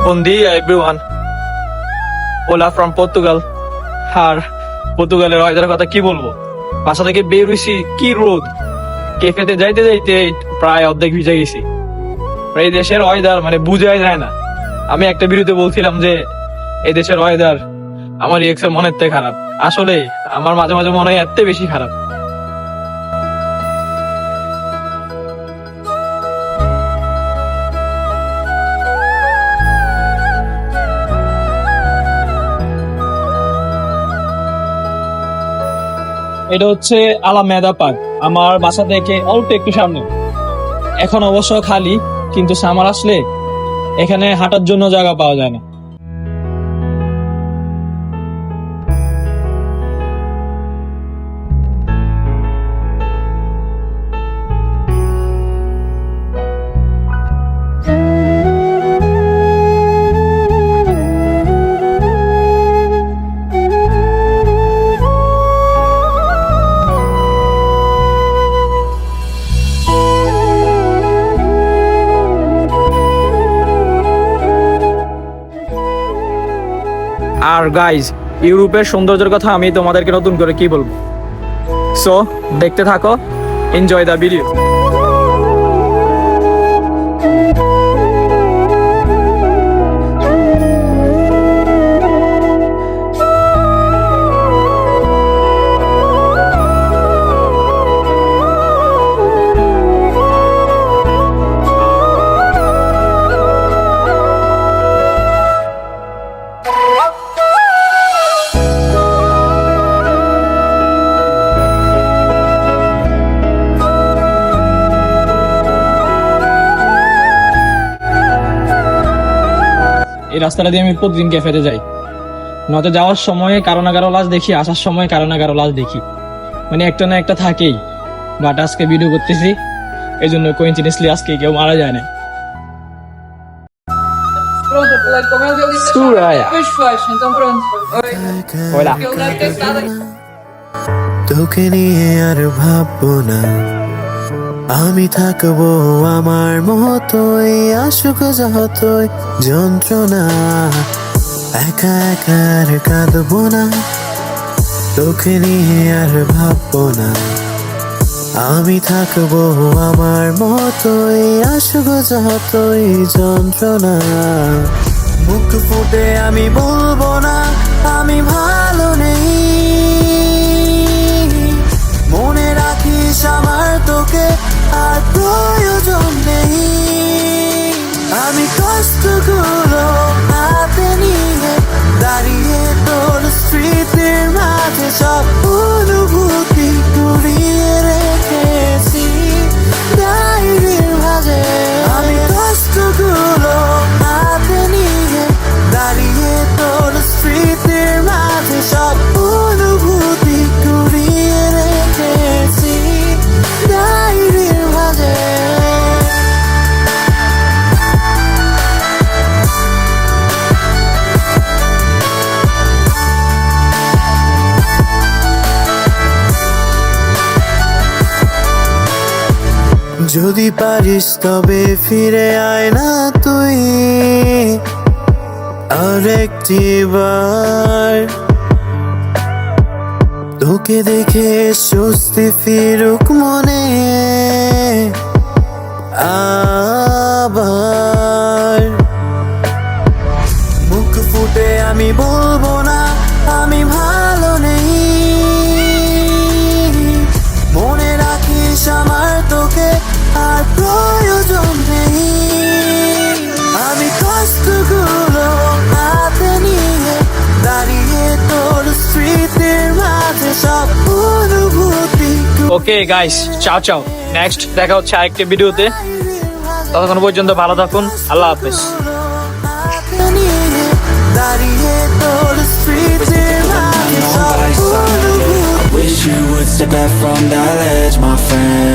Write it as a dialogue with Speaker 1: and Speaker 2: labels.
Speaker 1: Bom dia everyone. Hola from Portugal. আর পর্তুগালের ওয়েদারের কথা কি বলবো, বাসা থেকে বের হইছি কি রোদ, ক্যাফেতে যাইতে যাইতে প্রায় অর্ধেক ভিজে গেছি। এই দেশের ওয়েদার মানে বুঝাই যায় না। আমি একটা ভিডিওতে বলছিলাম যে এই দেশের ওয়েদার আমার এক্স এর মনের থেকে খারাপ, আসলে আমার মাঝে মাঝে মনে হয় এত বেশি খারাপ। এটা হচ্ছে আলামেদা পার্ক, আমার বাসা থেকে অল্প একটু সামনে। এখন অবশ্য খালি, কিন্তু সামার আসলে এখানে হাঁটার জন্য জায়গা পাওয়া যায় না। আর গাইজ, ইউরোপের সৌন্দর্যের কথা আমি তোমাদেরকে নতুন করে কি বলবো, সো দেখতে থাকো, এনজয় দ্য ভিডিও। এই রাস্তাটা দিয়ে আমি প্রতিদিন ক্যাফেতে যাই, নয়তো যাওয়ার সময় কারো না কারো লাশ দেখি, আসার সময় কারো না কারো লাশ দেখি, মানে একটা না একটা থাকেই। বাট আজকে ভিডিও করতেছি, এই জন্য কোইন্সিডেন্টলি আজকে কেউ মারা যায় না।
Speaker 2: Pronto, como eu disse, depois flash, então pronto. Oi.
Speaker 1: Olá.
Speaker 2: Eu não tenho nada.
Speaker 3: তোকে নিয়ে আর ভাববো না, আমি থাকবো আমার মতোই, আসুক যতই যন্ত্রণা, একা একা আর কাঁদবো না, তোকে নিয়ে আর ভাববো না, আমি থাকবো আমার মতোই, আসুক যতই যন্ত্রণা। মুখ ফুটে আমি বলবো না আমি ভালো নেই, মনে রাখিস আমার তোকে আর প্রয়োজন নেই। আমি কষ্টগুলো হাতে নিয়ে দাঁড়িয়ে তোর স্মৃতির মাঝে সব অনুভূতি কুড়িয়ে রেখেছি ডায়েরির মাঝে। আমি কষ্টগুলো হাতে নিয়ে দাঁড়িয়ে তোর স্মৃতির মাঝে সব অনুভূতি কুড়িয়ে রেখেছি ডায়েরির মাঝে। যদি পারিস তবে ফিরে আয় না তুই আরেকটিবার, তোকে দেখে স্বস্তি ফিরুক মনে আবার। মুখ ফুটে আমি বলবো না আমি ভালো নেই, মনে রাখিস আমার তোকে আর প্রয়োজন নেই। আমি কষ্টগুলো হাতে নিয়ে দাঁড়িয়ে তোর স্মৃতির মাঝে সব অনুভূতি।
Speaker 1: ওকে গাইস, চাও চাও, নেক্সট দেখা হচ্ছে আরেকটি ভিডিওতে। ততক্ষণ পর্যন্ত ভালো থাকুন, আল্লাহ হাফেজ।
Speaker 3: দাঁড়িয়ে তোর স্মৃতির মাঝে সব অনুভূতি you would step back from that ledge, my friend.